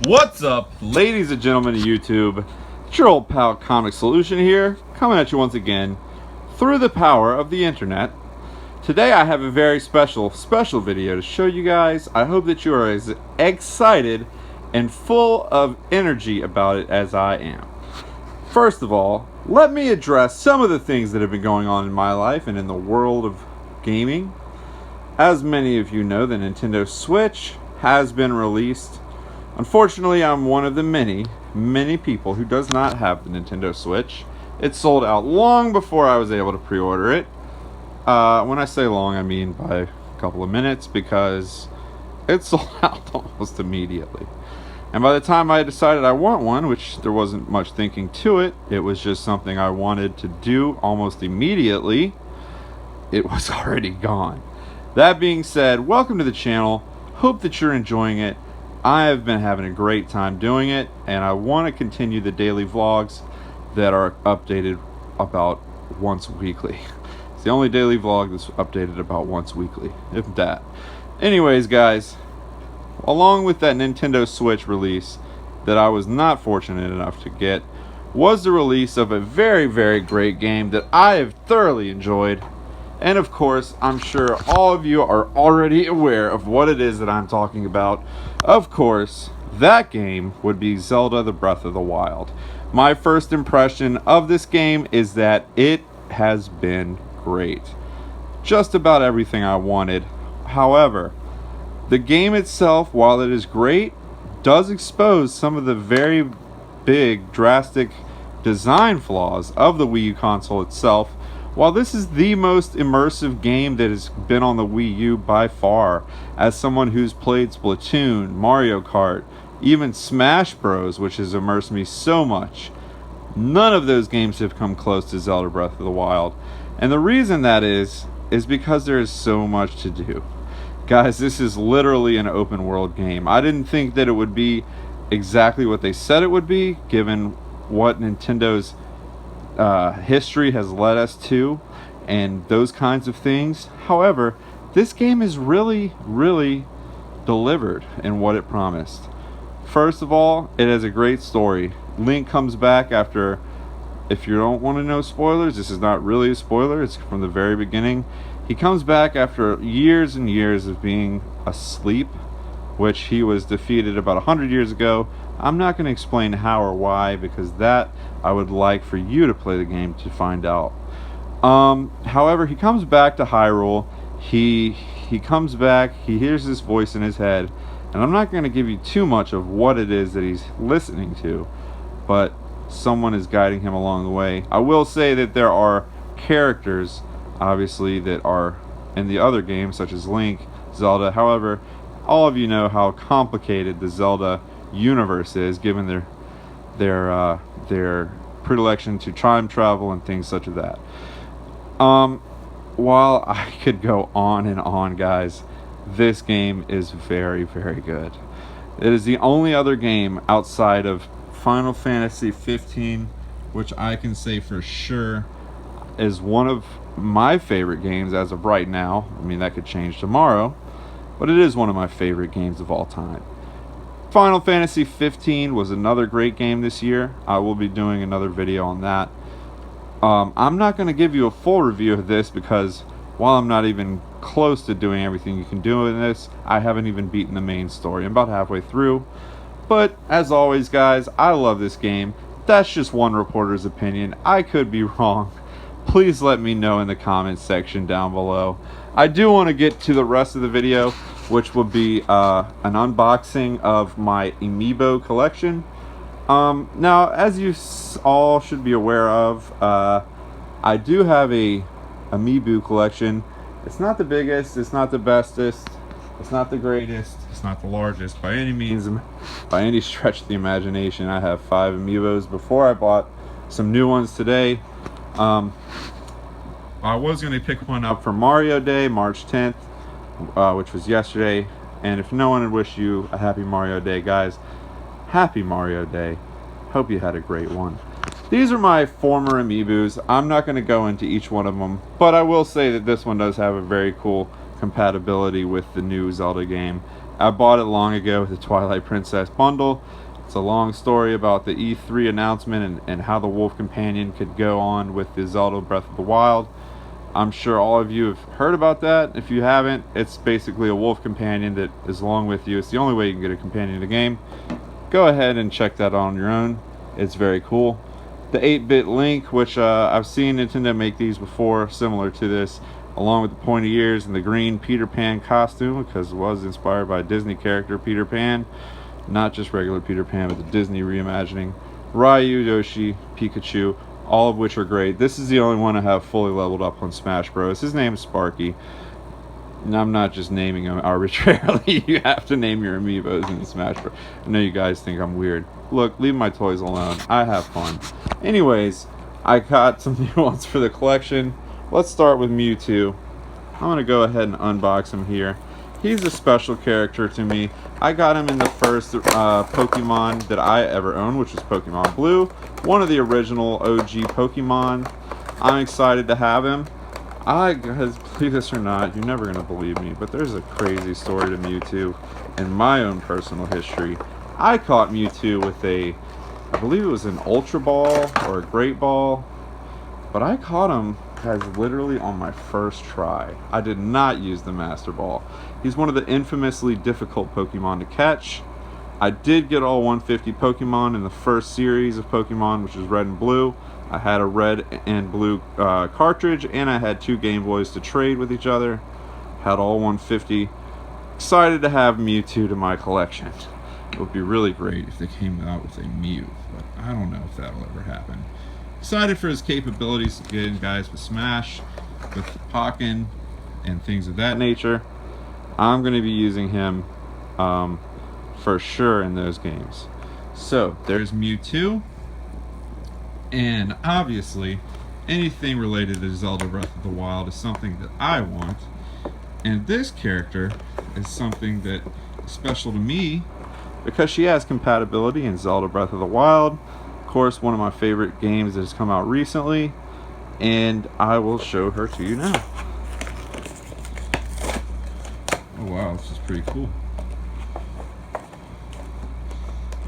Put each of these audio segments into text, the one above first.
What's up, ladies and gentlemen of YouTube? It's your old pal Comic Solution here, coming at you once again through the power of the internet. Today I have a very special video to show you guys. I hope that you are as excited and full of energy about it as I am. First of all, let me address some of the things that have been going on in my life and in the world of gaming. As many of you know, the Nintendo Switch has been released. Unfortunately, I'm one of the many people who does not have the Nintendo Switch. It sold out long before I was able to pre-order it. When I say long, I mean by a couple of minutes, because it sold out almost immediately. And by the time I decided I want one, which there wasn't much thinking to it, it was just something I wanted to do almost immediately, it was already gone. That being said, welcome to the channel. Hope that you're enjoying it. I have been having a great time doing it, and I want to continue the daily vlogs that are updated about once weekly. It's the only daily vlog that's updated about once weekly, if that. Anyways, guys, along with that Nintendo Switch release that I was not fortunate enough to get, was the release of a very great game that I have thoroughly enjoyed. And of course, I'm sure all of you are already aware of what it is that I'm talking about. Of course, that game would be Zelda: The Breath of the Wild. My first impression of this game is that it has been great. Just about everything I wanted. However, the game itself, while it is great, does expose some of the very big, drastic design flaws of the Wii U console itself. While this is the most immersive game that has been on the Wii U by far, as someone who's played Splatoon, Mario Kart, even Smash Bros, which has immersed me so much, none of those games have come close to Zelda Breath of the Wild. And the reason that is because there is so much to do. Guys, this is literally an open world game. I didn't think that it would be exactly what they said it would be, given what Nintendo's history has led us to and those kinds of things. However, this game is really delivered in what it promised. First of all, it has a great story. Link comes back after, if you don't want to know spoilers, this is not really a spoiler, it's from the very beginning. He comes back after years and years of being asleep, which he was defeated about 100 years ago. I'm not going to explain how or why, because that I would like for you to play the game to find out. However, he comes back to Hyrule. He comes back, he hears this voice in his head, and I'm not going to give you too much of what it is that he's listening to, but someone is guiding him along the way. I will say that there are characters, obviously, that are in the other games, such as Link, Zelda. However, all of you know how complicated the Zelda universe is, given their predilection to time travel and things such as that. While I could go on and on, guys, this game is very good. It is the only other game outside of Final Fantasy 15, which I can say for sure is one of my favorite games as of right now. I mean, that could change tomorrow, but it is one of my favorite games of all time. Final Fantasy 15 was another great game this year. I will be doing another video on that. I'm not going to give you a full review of this, because while I'm not even close to doing everything you can do in this, I haven't even beaten the main story. I'm about halfway through. But as always, guys, I love this game. That's just one reporter's opinion. I could be wrong. Please let me know in the comments section down below. I do want to get to the rest of the video, which will be an unboxing of my Amiibo collection. Now, as you all should be aware of, I do have a Amiibo collection. It's not the biggest, it's not the bestest, it's not the greatest, it's not the largest by any means, by any stretch of the imagination. I have 5 Amiibos before I bought some new ones today. I was going to pick one up for Mario Day, March 10th, which was yesterday. And if no one would wish you a happy Mario Day, guys, happy Mario Day. Hope you had a great one. These are my former Amiibos. I'm not going to go into each one of them, but I will say that this one does have a very cool compatibility with the new Zelda game. I bought it long ago with the Twilight Princess bundle. It's a long story about the E3 announcement and how the Wolf Companion could go on with the Zelda Breath of the Wild. I'm sure all of you have heard about that. If you haven't, it's basically a wolf companion that is along with you. It's the only way you can get a companion in the game. Go ahead and check that out on your own. It's very cool. The 8-bit Link, which I've seen Nintendo make these before, similar to this, along with the pointy ears and the green Peter Pan costume, because it was inspired by a Disney character, Peter Pan. Not just regular Peter Pan, but the Disney reimagining. Ryu, Yoshi, Pikachu, all of which are great. This is the only one I have fully leveled up on Smash Bros. His name is Sparky. And I'm not just naming them arbitrarily. You have to name your amiibos in Smash Bros. I know you guys think I'm weird. Look, leave my toys alone. I have fun. Anyways, I got some new ones for the collection. Let's start with Mewtwo. I'm going to go ahead and unbox him here. He's a special character to me. I got him in the first Pokemon that I ever owned, which was Pokemon Blue. One of the original OG Pokemon. I'm excited to have him. Guys, believe this or not, you're never going to believe me, but there's a crazy story to Mewtwo in my own personal history. I caught Mewtwo with I believe it was an Ultra Ball or a Great Ball, but I caught him literally on my first try. I did not use the Master Ball. He's one of the infamously difficult Pokemon to catch. I did get all 150 Pokemon in the first series of Pokemon, which is Red and Blue. I had a Red and Blue cartridge, and I had 2 Game Boys to trade with each other. Had all 150. Excited to have Mewtwo to my collection. It would be really great if they came out with a Mew, but I don't know if that'll ever happen. Excited for his capabilities again, guys, with Smash, with Pokken, and things of that nature. I'm going to be using him for sure in those games. So, there's Mewtwo. And obviously, anything related to Zelda Breath of the Wild is something that I want. And this character is something that is special to me because she has compatibility in Zelda Breath of the Wild. Of course, one of my favorite games that has come out recently. And I will show her to you now. Oh wow, this is pretty cool.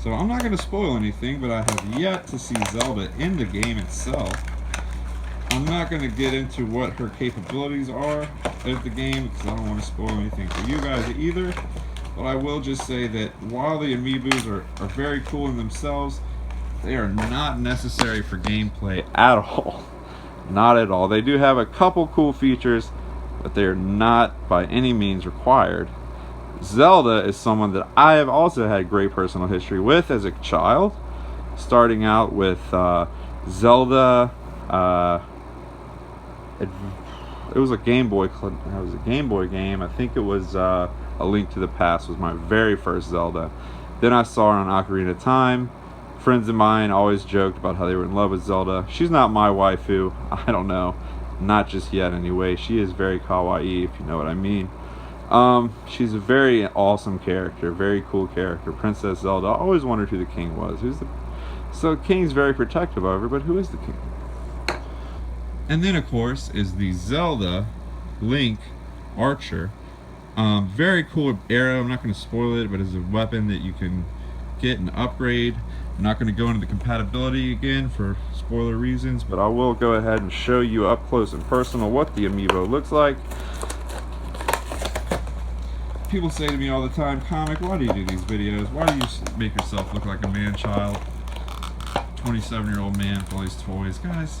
So I'm not going to spoil anything, but I have yet to see Zelda in the game itself. I'm not going to get into what her capabilities are of the game because I don't want to spoil anything for you guys either. But I will just say that while the Amiibos are very cool in themselves, they are not necessary for gameplay at all. Not at all. They do have a couple cool features, but they are not by any means required. Zelda is someone that I have also had great personal history with as a child, starting out with Zelda. It was a Game Boy. It was a Game Boy game. I think it was A Link to the Past was my very first Zelda. Then I saw her on Ocarina of Time. Friends of mine always joked about how they were in love with Zelda. She's not my waifu. I don't know, not just yet anyway. She is very kawaii, if you know what I mean. She's a very awesome character, very cool character. Princess Zelda. I always wondered who the king was. So the king's very protective of her, but who is the king? And then, of course, is the Zelda Link Archer. Very cool arrow. I'm not going to spoil it, but it's a weapon that you can get and upgrade. I'm not going to go into the compatibility again for spoiler reasons, but I will go ahead and show you up close and personal what the Amiibo looks like. People say to me all the time, Comic, why do you do these videos? Why do you make yourself look like a man-child? 27-year-old man with all these toys. Guys,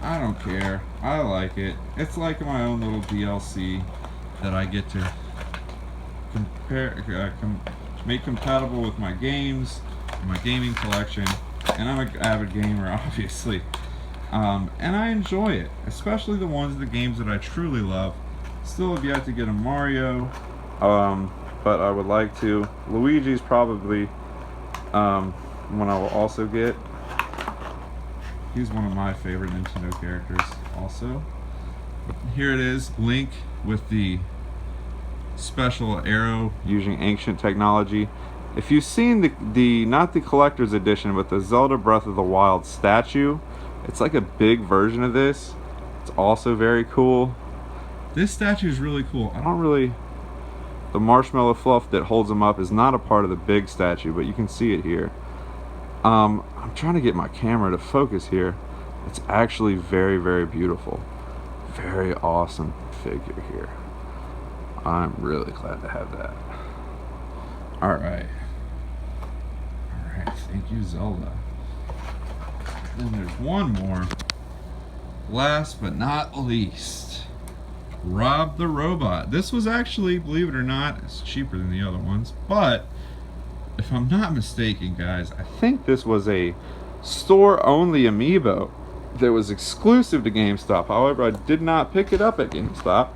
I don't care. I like it. It's like my own little DLC that I get to make compatible with my games, my gaming collection, and I'm an avid gamer, obviously. And I enjoy it, especially the games that I truly love. Still have yet to get a Mario. But I would like to. Luigi's probably one I will also get. He's one of my favorite Nintendo characters also. Here it is, Link with the special arrow using ancient technology. If you've seen the not the collector's edition, but the Zelda Breath of the Wild statue, it's like a big version of this. It's also very cool. This statue is really cool. I don't really The marshmallow fluff that holds him up is not a part of the big statue, but you can see it here. I'm trying to get my camera to focus here. It's actually very, very beautiful. Very awesome figure here. I'm really glad to have that. Alright. Alright, thank you, Zelda. Then there's one more. Last but not least, Rob the Robot. This was actually, believe it or not, it's cheaper than the other ones, but if I'm not mistaken, guys, I think this was a store-only Amiibo that was exclusive to GameStop. However, I did not pick it up at GameStop.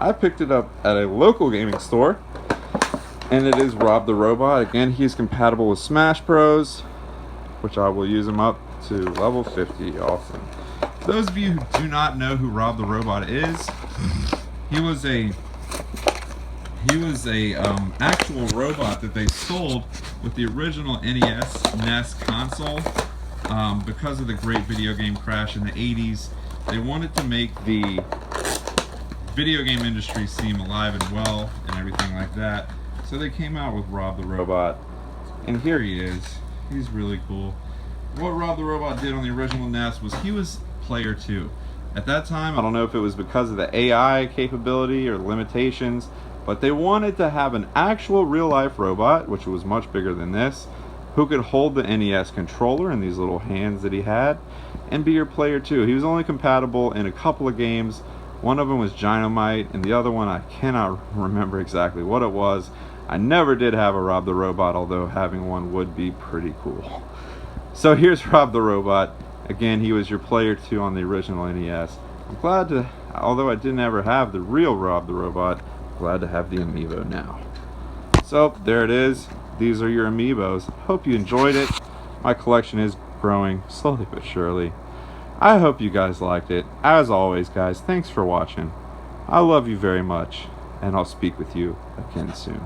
I picked it up at a local gaming store, and it is Rob the Robot. Again, he's compatible with Smash Bros, which I will use him up to level 50. Awesome. Those of you who do not know who Rob the Robot is, he was a actual robot that they sold with the original NES console. Because of the great video game crash in the 80s, they wanted to make the video game industry seem alive and well and everything like that. So they came out with Rob the Robot, and here he is. He's really cool. What Rob the Robot did on the original NES was he was player 2. At that time, I don't know if it was because of the AI capability or limitations, but they wanted to have an actual real-life robot, which was much bigger than this, who could hold the NES controller in these little hands that he had, and be your player 2. He was only compatible in a couple of games. One of them was Dynamite, and the other one I cannot remember exactly what it was. I never did have a Rob the Robot, although having one would be pretty cool. So here's Rob the Robot. Again, he was your player 2 on the original NES. I'm glad to, although I didn't ever have the real Rob the Robot, glad to have the Amiibo now. So there it is. These are your Amiibos. Hope you enjoyed it. My collection is growing slowly but surely. I hope you guys liked it. As always, guys, thanks for watching. I love you very much, and I'll speak with you again soon.